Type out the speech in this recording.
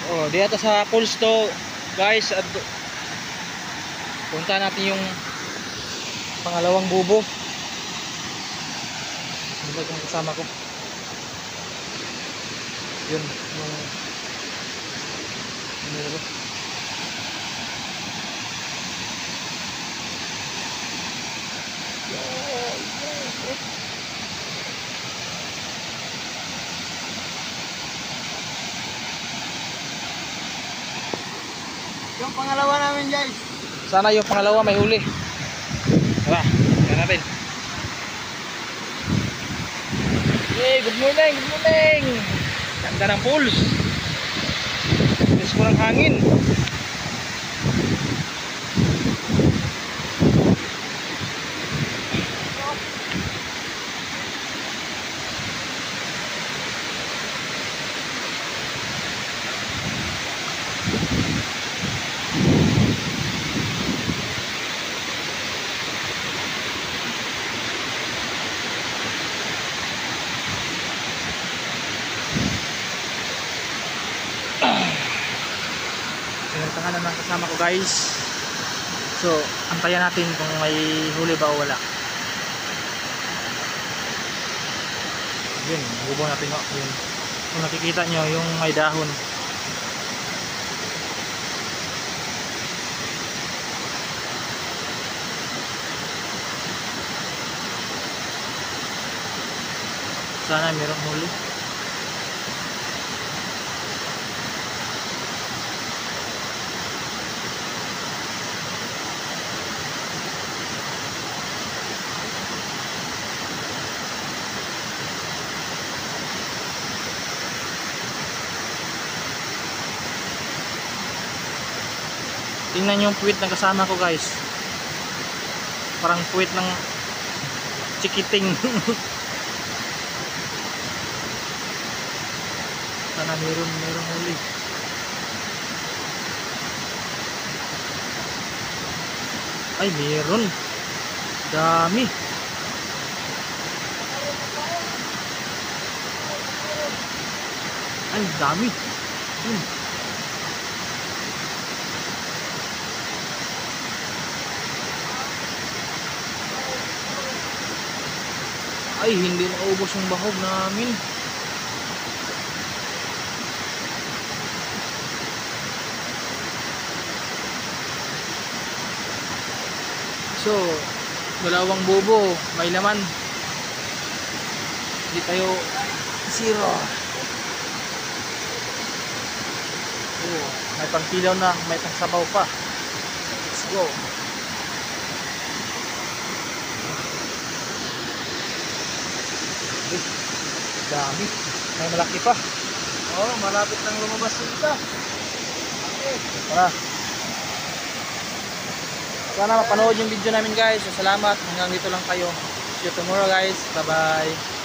Oh, dito sa pools to, guys. At punta natin yung pangalawang bubo. Hindi yung kasama ko. Yun, yung ano. Yung pangalawa namin guys. Sana yung pangalawa may huli. Tara, tingnan natin. Hey, good morning, good morning. Ganda ng pools. Bilis ko ng hangin. Pinuntahan na ng kasama ko guys. So, antayan natin kung may huli ba o wala. Yun, bubo natin o. Yun. Kung nakikita nyo, yung may dahon. Sana mayroong huli. Tingnan yung puwit ng kasama ko guys. Parang puwit ng chikiting. Sana mayroong huli. Ay, mayroon. Dami. Ay, dami. Ay, hindi naubos yung bahog namin. So, dalawang bubo, may laman. Hindi tayo zero. Oh, may pangkilaw na, may pangsabaw pa. Let's go. Dami. May malaki pa. Oh, malapit nang lumabas yung isa. Okay. Tara. Sana mapanood yung video namin guys. So, salamat. Hanggang dito lang kayo. See you tomorrow guys. Bye bye.